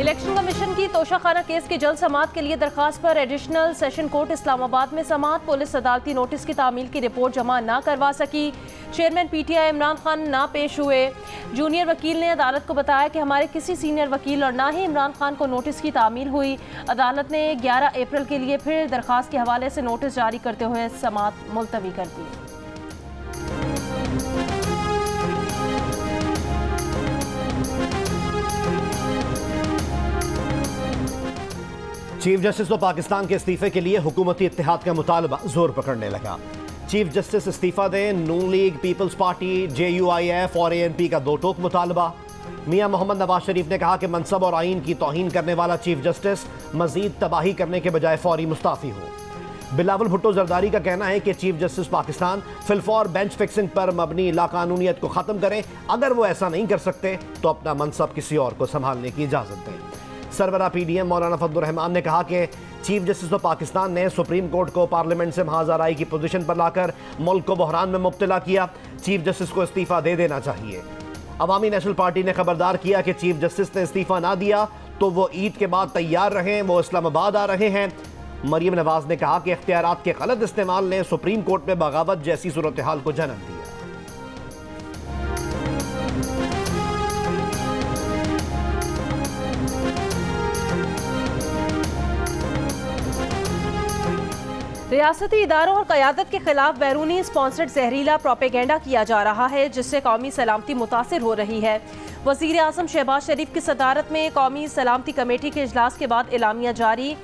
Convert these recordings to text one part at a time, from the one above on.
Election commission की Toshakhana case के जल्द समाअत के लिए दरखास्त पर एडिशनल सेशन कोर्ट इस्लामाबाद में समाअत। पुलिस अदालती नोटिस की तामील की रिपोर्ट जमा ना करवा सकी। चेयरमैन पीटीआई इमरान खान ना पेश हुए। जूनियर वकील ने अदालत को बताया कि हमारे किसी सीनियर वकील और ना ही इमरान खान को नोटिस की तामील हुई। अदालत ने 11 अप्रैल के लिए फिर दरखास्त के हवाले से नोटिस जारी करते हुए समाअत मुलतवी कर दी। चीफ जस्टिस तो पाकिस्तान के इस्तीफे के लिए हुकूमती इत्तेहाद का मुतालबा जोर पकड़ने लगा। चीफ जस्टिस इस्तीफा दें, नून लीग, पीपल्स पार्टी, JUIF और ANP का दो टोक मुतालबा। मियां मोहम्मद नवाज शरीफ ने कहा कि मनसब और आइन की तौहीन करने वाला चीफ जस्टिस मजीद तबाही करने के बजाय फौरी मुस्ताफी हो। बिलावल भुट्टो जरदारी का कहना है कि चीफ जस्टिस पाकिस्तान फिलफौर बेंच फिक्सिंग पर मबनी लाकानूनियत को ख़त्म करें। अगर वो ऐसा नहीं कर सकते तो अपना मनसब किसी और को संभालने की इजाज़त दें। सरबरा PDM मौलाना फजलुर रहमान ने कहा कि चीफ जस्टिस ऑफ पाकिस्तान ने सुप्रीम कोर्ट को पार्लियामेंट से महाजराई की पोजीशन पर लाकर मुल्क को बहरान में मुब्तला किया। चीफ जस्टिस को इस्तीफा दे देना चाहिए। अवामी नेशनल पार्टी ने खबरदार किया कि चीफ जस्टिस ने इस्तीफा ना दिया तो वो ईद के बाद तैयार रहें, वो इस्लामाबाद आ रहे हैं। मरियम नवाज ने कहा कि इख्तियारात के गलत इस्तेमाल ने सुप्रीम कोर्ट में बगावत जैसी सूरत हाल को जन्म दिया। रियासती इदारों और क़यादत के खिलाफ बैरूनी स्पॉन्सर्ड जहरीला प्रोपेगेंडा किया जा रहा है, जिससे कौमी सलामती मुतासिर हो रही है। वज़ीर आज़म शहबाज शरीफ की सदारत में कौमी सलामती कमेटी के इजलास के बाद एलामिया जारी।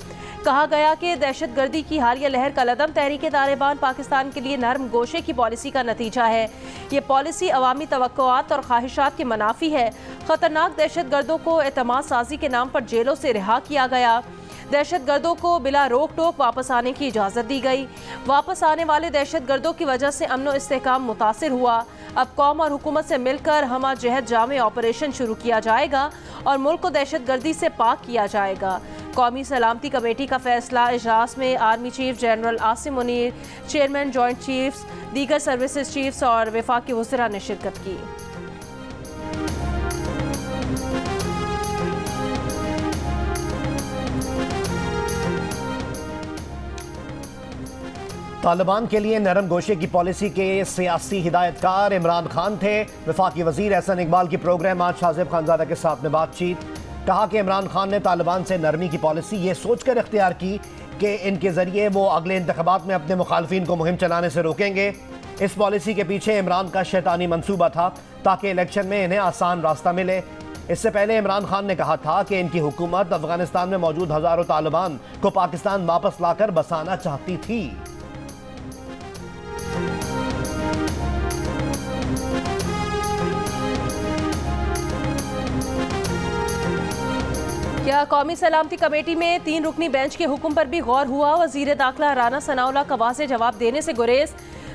कहा गया कि दहशतगर्दी की हालिया लहर का लदम तहरीक तालिबान पाकिस्तान के लिए नरम गोशे की पॉलिसी का नतीजा है। ये पॉलिसी अवामी तवक्कुआत और ख्वाहिशात के मनाफी है। ख़तरनाक दहशतगर्दों को एतमाद साजी के नाम पर जेलों से रिहा किया गया। दहशतगर्दों को बिला रोक टोक वापस आने की इजाज़त दी गई। वापस आने वाले दहशतगर्दों की वजह से अमन व इस्तेहकाम मुतासिर हुआ। अब कौम और हुकूमत से मिलकर हमा जहद जामे ऑपरेशन शुरू किया जाएगा और मुल्क को दहशतगर्दी से पाक किया जाएगा। कौमी सलामती कमेटी का फैसला इजलास में army chief general Asim Munir, chairman joint chiefs, दीगर सर्विसेज चीफ्स और वफाकी वज़रा ने शिरकत की। तालिबान के लिए नरम गोशे की पॉलिसी के सियासी हिदायतकार इमरान खान थे। वफाकी वजीर एहसन इकबाल की प्रोग्राम आज शाहजेब खानजादा के साथ में बातचीत। कहा कि इमरान खान ने तालिबान से नरमी की पॉलिसी ये सोचकर इख्तियार की कि इनके जरिए वो अगले इंतखाबात में अपने मुखालफिन को मुहिम चलाने से रोकेंगे। इस पॉलिसी के पीछे इमरान का शैतानी मंसूबा था ताकि इलेक्शन में इन्हें आसान रास्ता मिले। इससे पहले इमरान खान ने कहा था कि इनकी हुकूमत अफगानिस्तान में मौजूद हजारों तालिबान को पाकिस्तान वापस लाकर बसाना चाहती थी। क्या कौमी सलामती कमेटी में 3 रुकनी बेंच के हुक्म पर भी गौर हुआ? वजीर दाखिला राना सनाउल्लाह का वाज़ेह जवाब देने से गुरेज।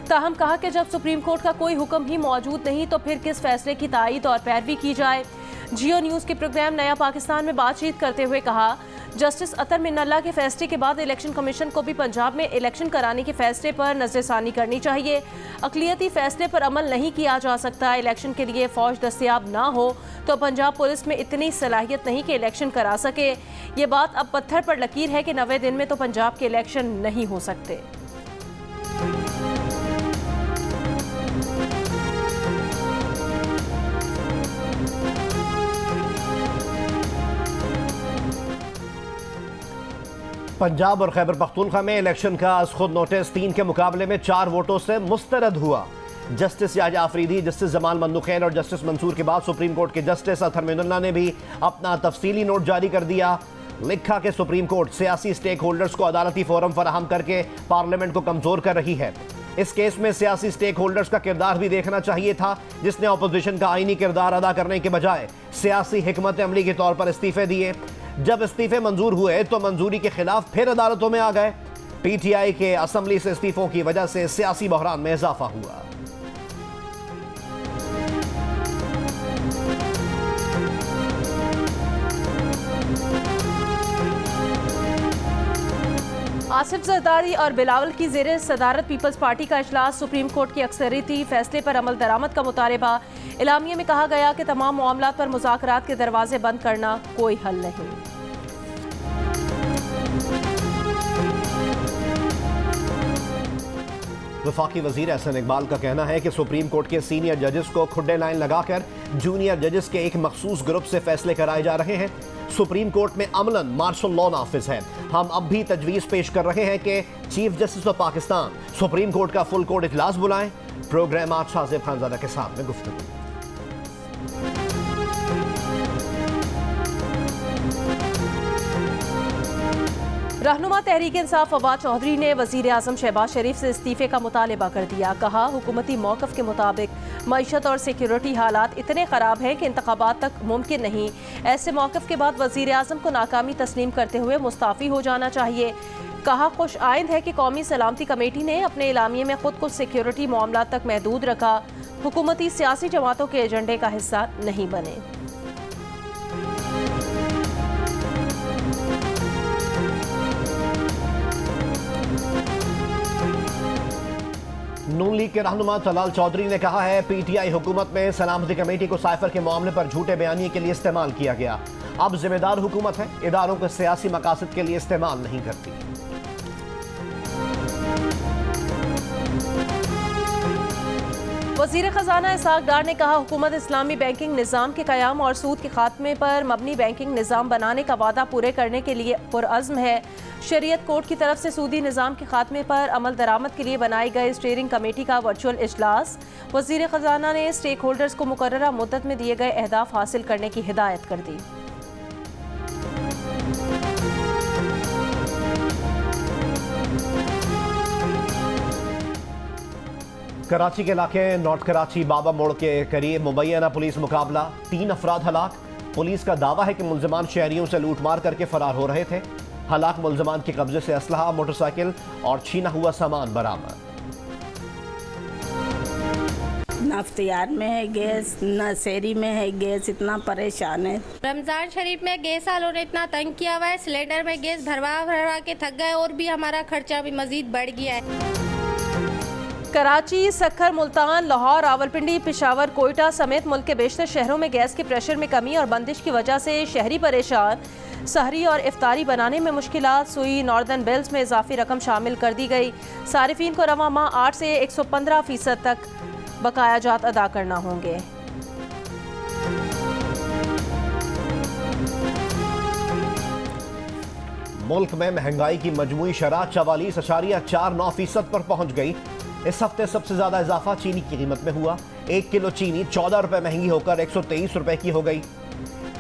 ताहम कहा कि जब सुप्रीम कोर्ट का कोई हुक्म ही मौजूद नहीं तो फिर किस फैसले की तायीद और पैरवी की जाए। जियो न्यूज़ के प्रोग्राम नया पाकिस्तान में बातचीत करते हुए कहा, जस्टिस अतर मिन्नल्लाह के फैसले के बाद इलेक्शन कमीशन को भी पंजाब में इलेक्शन कराने के फैसले पर नज़रसानी करनी चाहिए। अक़लियती फैसले पर अमल नहीं किया जा सकता। इलेक्शन के लिए फ़ौज दस्तयाब ना हो तो पंजाब पुलिस में इतनी सलाहियत नहीं कि इलेक्शन करा सके। ये बात अब पत्थर पर लकीर है कि 90 दिन में तो पंजाब के इलेक्शन नहीं हो सकते। पंजाब और खैबर पख्तूनख्वा में इलेक्शन का आज खुद नोटिस 3 के मुकाबले में 4 वोटों से मुस्तरद हुआ। जस्टिस याहिया आफरीदी, जस्टिस जमाल मंदुखैल और जस्टिस मंसूर के बाद सुप्रीम कोर्ट के जस्टिस अतर मिन्नल्लाह ने भी अपना तफसीली नोट जारी कर दिया। लिखा कि सुप्रीम कोर्ट सियासी स्टेक होल्डर्स को अदालती फोरम फराहम करके पार्लियामेंट को कमजोर कर रही है। इस केस में सियासी स्टेक होल्डर्स का किरदार भी देखना चाहिए था, जिसने अपोजिशन का आईनी किरदार अदा करने के बजाय सियासी हिकमत अमली के तौर पर इस्तीफे दिए। जब इस्तीफे मंजूर हुए तो मंजूरी के खिलाफ फिर अदालतों में आ गए। PTI के असम्बली से इस्तीफों की वजह से सियासी बहरान में इजाफा हुआ। आसिफ जरदारी और बिलावल की ज़ेरे सदारत पीपल्स पार्टी का इजलास। सुप्रीम कोर्ट की अक्सरियती फैसले पर अमल दरामद का मुतालबा। एलामिया में कहा गया कि तमाम मामलात पर मुज़ाकरात के दरवाजे बंद करना कोई हल नहीं। वफाकी वजीर एहसन इकबाल का कहना है कि सुप्रीम कोर्ट के सीनियर जजेस को खुड्डे लाइन लगाकर जूनियर जजेस के एक मखसूस ग्रुप से फैसले कराए जा रहे हैं। सुप्रीम कोर्ट में अमलन मार्शल लॉ नाफिज है। हम अब भी तजवीज़ पेश कर रहे हैं कि chief justice of Pakistan supreme court का फुल कोर्ट इजलास बुलाएं। प्रोग्राम आज शाहजेब खानजादा के साथ में गुफ्तगू। रहनुमा तहरीक इंसाफ फवाद चौधरी ने वजीर आजम शहबाज शरीफ से इस्तीफे का मुतालबा कर दिया। कहा, हुकूमती मौक़िफ़ के मुताबिक मईशत और सिक्योरिटी हालात इतने ख़राब हैं कि इंतखाबात तक मुमकिन नहीं। ऐसे मौक़िफ़ के बाद वजीर आजम को नाकामी तस्लीम करते हुए मुस्ताफ़ी हो जाना चाहिए। कहा, खुश आइंद है कि कौमी सलामती कमेटी ने अपने इलामिये में खुद को सिक्योरिटी मामलात तक महदूद रखा। हुकूमती सियासी जमातों के एजेंडे का हिस्सा नहीं बने। नून लीग के रहनुमा तलाल चौधरी ने कहा है, पीटीआई हुकूमत में सलामती कमेटी को साइफर के मामले पर झूठे बयानी के लिए इस्तेमाल किया गया। अब जिम्मेदार हुकूमत है, इदारों को सियासी मकासद के लिए इस्तेमाल नहीं करती। वज़ीर ख़ज़ाना इसाक डार ने कहा, हुकूमत इस्लामी बैंकिंग निज़ाम के क़याम और सूद के खात्मे पर मबनी बैंकिंग निज़ाम बनाने का वादा पूरे करने के लिए पुरअज़्म है। शरीयत कोर्ट की तरफ से सूदी निज़ाम के खात्मे पर अमल दरामद के लिए बनाई गई स्टीयरिंग कमेटी का वर्चुअल इजलास। वज़ीर ख़ज़ाना ने स्टेक होल्डर्स को मुकर्ररा मुद्दत में दिए गए अहदाफ हासिल करने की हिदायत कर दी। कराची के इलाके नॉर्थ कराची बाबा मोड़ के करीब मुबैना पुलिस मुकाबला, 3 अफराद हलाक। पुलिस का दावा है कि मुल्ज़िमान शहरियों से लूटमार करके फरार हो रहे थे। हलाक मुल्ज़िमान के कब्जे से असलहा, मोटरसाइकिल और छीना हुआ सामान बरामद। न अख्तियार में है गैस, न शहरी में है गैस, इतना परेशान है। रमजान शरीफ में गैस वालों ने इतना तंग किया हुआ है, सिलेंडर में गैस भरवा के थक गए और भी हमारा खर्चा भी मजीद बढ़ गया है। कराची, सक्खर, मुल्तान, लाहौर, रावलपिंडी, पेशावर, कोयटा समेत मुल्क के बेशतर शहरों में गैस के प्रेशर में कमी और बंदिश की वजह से शहरी परेशान। सहरी और इफ्तारी बनाने में मुश्किलात। सुई नॉर्दर्न बिल्स में इजाफी रकम शामिल कर दी गई। सारिफीन को रवा माह 8 से 115% तक बकाया जात अदा करना होंगे। मुल्क में महंगाई की मजमूई शरह 44.49% पर पहुंच गई। इस हफ्ते सबसे ज्यादा इजाफा चीनी की कीमत में हुआ। 1 किलो चीनी 14 रुपए महंगी होकर 123 रुपए की हो गई।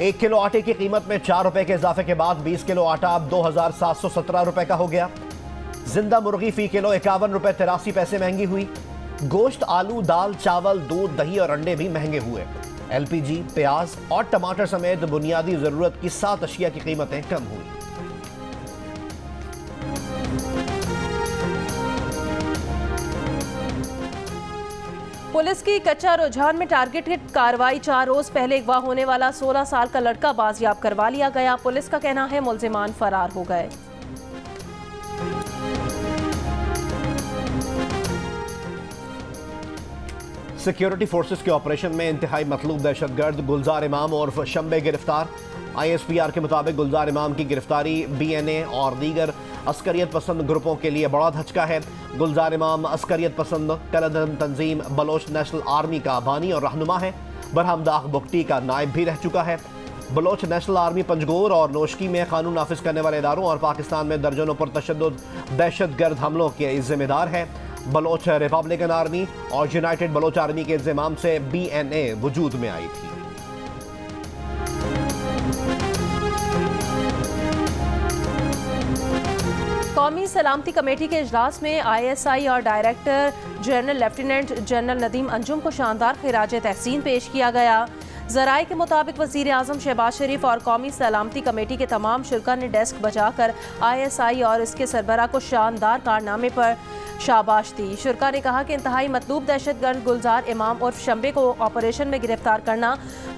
1 किलो आटे की कीमत में 4 रुपए के इजाफे के बाद 20 किलो आटा अब 2717 रुपए का हो गया। जिंदा मुर्गी फी किलो 51 रुपए 83 पैसे महंगी हुई। गोश्त, आलू, दाल, चावल, दूध, दही और अंडे भी महंगे हुए। LPG, प्याज और टमाटर समेत बुनियादी जरूरत की 7 अशिया की कीमतें कम हुई। पुलिस की कच्चा रुझान में टारगेटेड कार्रवाई। 4 रोज पहले अगवा होने वाला 16 साल का लड़का बाजियाब करवा लिया गया। पुलिस का कहना है मुल्जिमान फरार हो गए। सिक्योरिटी फोर्सेस के ऑपरेशन में इंतहाई मतलूब दहशतगर्द गुलजार इमाम और शंबे गिरफ्तार। ISPR के मुताबिक गुलजार इमाम की गिरफ्तारी BNA और दीगर अस्करियत पसंद ग्रुपों के लिए बड़ा धचका है। गुलजार इमाम अस्करियत पसंद कलदन तंजीम बलोच नेशनल आर्मी का बानी और रहनुमा है। बरहमदाग बुगटी का नायब भी रह चुका है। बलोच नेशनल आर्मी पंजगोर और नोशकी में कानून नाफिज करने वाले इदारों और पाकिस्तान में दर्जनों पर तशद्दुद दहशतगर्द हमलों के जिम्मेदार है। बलोच रिपब्लिकन आर्मी और यूनाइटेड बलोच आर्मी के इंतजाम से BNA वजूद में आई थी। कौमी सलामती कमेटी के इजलास में ISI और director general lieutenant general Nadeem Anjum को शानदार खिराज तहसीन पेश किया गया। ज़राए के मुताबिक वज़ीर आज़म शहबाज शरीफ और कौमी सलामती कमेटी के तमाम शुरा ने डेस्क बजाकर ISI और इसके सरबराह को शानदार कारनामे पर शाबाश दी। शुरा ने कहा कि इंतहाई मतलूब दहशतगर्द गुलजार इमाम उर्फ शंबे को ऑपरेशन में गिरफ्तार करना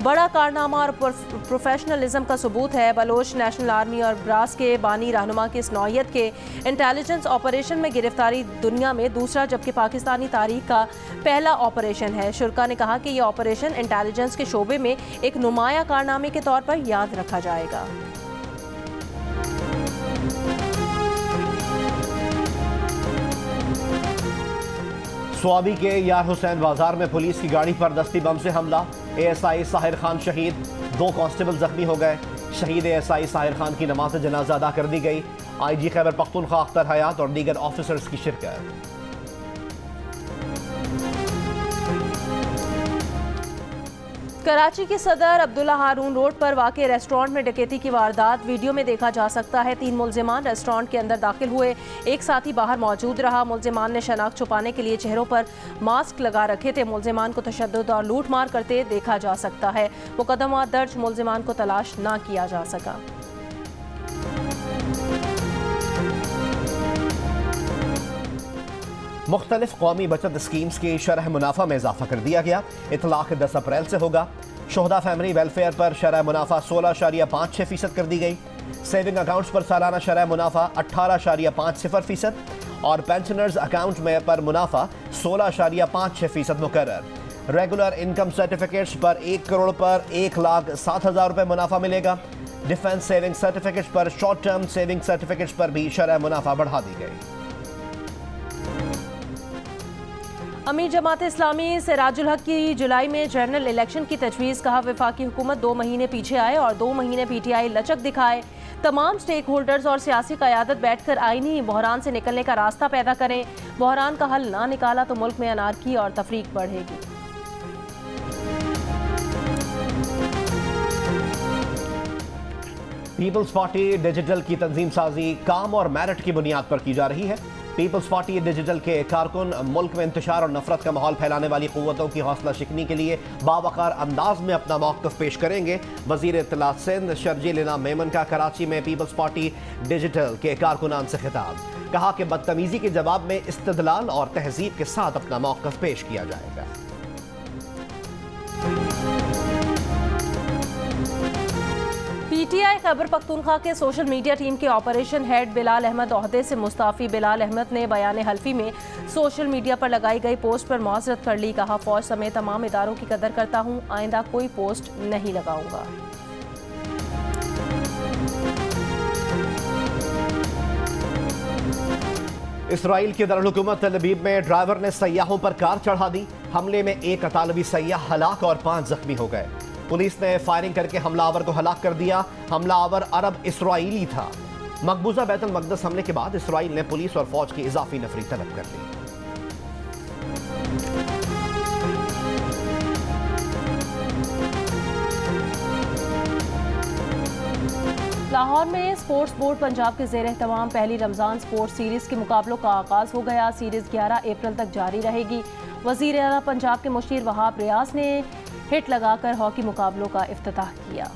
बड़ा कारनामा और प्रोफेशनलिज्म का सबूत है। बलोच नेशनल आर्मी और ब्रास के बानी रहनुमा की इस नौयत के इंटेलिजेंस ऑपरेशन में गिरफ्तारी दुनिया में दूसरा जबकि पाकिस्तानी तारीख का पहला ऑपरेशन है। शुरा ने कहा कि यह ऑपरेशन इंटेलिजेंस के शोबे में एक नुमाया कारनामे के तौर पर याद रखा जाएगा। स्वाबी के यार हुसैन बाजार में पुलिस की गाड़ी पर दस्ती बम से हमला। ASI साहिर खान शहीद, 2 कांस्टेबल जख्मी हो गए। शहीद ASI साहिर खान की नमाज जनाजा अदा कर दी गई। IG खैबर पख्तूनख्वा अख्तर हयात और दीगर ऑफिसर्स की शिरकत। कराची के सदर अब्दुल्ला हारून रोड पर वाक़े रेस्टोरेंट में डकैती की वारदात वीडियो में देखा जा सकता है। 3 मुल्जिमान रेस्टोरेंट के अंदर दाखिल हुए, एक साथी बाहर मौजूद रहा। मुल्जिमान ने शनाख्त छुपाने के लिए चेहरों पर मास्क लगा रखे थे। मुल्जिमान को तशद्दुद और लूट मार करते देखा जा सकता है। मुकदमा दर्ज, मुल्जिमान को तलाश न किया जा सका। मुख्तलिफ कौमी बचत स्कीम्स की शरह मुनाफा में इजाफा कर दिया गया। इतलाक़ 10 अप्रैल से होगा। शोहदा फैमिली वेलफेयर पर शरह मुनाफा 16.56% कर दी गई। सेविंग अकाउंट्स पर सालाना शरह मुनाफा 18.50% और पेंशनर्स अकाउंट में पर मुनाफा 16.56% मुकर्रर। रेगुलर इनकम सर्टिफिकेट्स पर 1 करोड़ पर 1,07,000 रुपये मुनाफा मिलेगा। डिफेंस सेविंग सर्टिफिकेट्स पर शॉर्ट टर्म सेविंग सर्टिफिकेट्स पर भी शरह मुनाफा बढ़ा दी गई। अमीर जमात इस्लामी सिराजुल हक की जुलाई में जनरल इलेक्शन की तजवीज़। कहा वफाकी हुकूमत 2 महीने पीछे आए और 2 महीने PTI लचक दिखाए। तमाम स्टेक होल्डर्स और सियासी क़यादत बैठकर आईनी बहरान से निकलने का रास्ता पैदा करें। बहरान का हल ना निकाला तो मुल्क में अनारकी और तफरीक बढ़ेगी। पीपल्स पार्टी डिजिटल की तंजीम साजी काम और मेरिट की बुनियाद पर की जा रही है। पीपल्स पार्टी डिजिटल के कारकुन मुल्क में इंतशार और नफरत का माहौल फैलाने वाली क़ुव्वतों की हौसला शिकनी के लिए बावकार अंदाज में अपना मौक़िफ़ पेश करेंगे। वज़ीर इत्तलात सिंध शर्जील इनाम मेमन का कराची में पीपल्स पार्टी डिजिटल के कारकुनान से खिताब। कहा कि बदतमीज़ी के जवाब में इस्तदलाल और तहजीब के साथ अपना मौक़िफ़ पेश किया जाएगा। PTI खैबर पख्तूनख्वा के सोशल मीडिया टीम के ऑपरेशन हेड बिलाल अहमद ओहदे से मुस्ताफ़ी। बिलाल अहमद ने बयान हल्फी में सोशल मीडिया पर लगाई गई पोस्ट पर माजरत कर ली। कहा फौज समेत तमाम इदारों की कदर करता हूँ, आइंदा कोई पोस्ट नहीं लगाऊंगा। इसराइल के दारुल हुकूमत तल अबीब में ड्राइवर ने सयाहों पर कार चढ़ा दी। हमले में 1 अतालवी सयाह हलाक और 5 जख्मी हो गए। पुलिस ने फायरिंग करके हमलावर को हलाक कर दिया। हमलावर अरब इसराइली था। मकबूजा बैतुल मक़दस हमले के बाद इसराइल ने पुलिस और फौज की इजाफी नफरी तलब कर ली। लाहौर में स्पोर्ट्स बोर्ड पंजाब के ज़ेर एहतमाम पहली रमज़ान स्पोर्ट्स सीरीज़ के मुकाबलों का आगाज़ हो गया। सीरीज़ 11 अप्रैल तक जारी रहेगी। वज़ीर आला पंजाब के मुशीर वहाब रियाज ने हिट लगाकर हॉकी मुकाबलों का इफ्तिताह किया।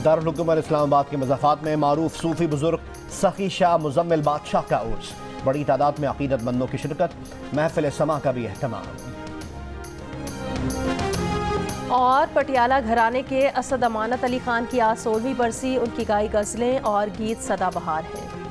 दारुल हुकूमत इस्लामाबाद के मज़ाफ़ात में मारूफ सूफी बुजुर्ग सखी शाह मुज़म्मिल बादशाह का उर्स। बड़ी तादाद में अक़ीदतमंदों की शिरकत। महफिल समा का भी एहतमाम। और पटियाला घराने के असद अमानत अली खान की आज 16वीं बरसी। उनकी गाई गज़लें और गीत सदाबहार हैं।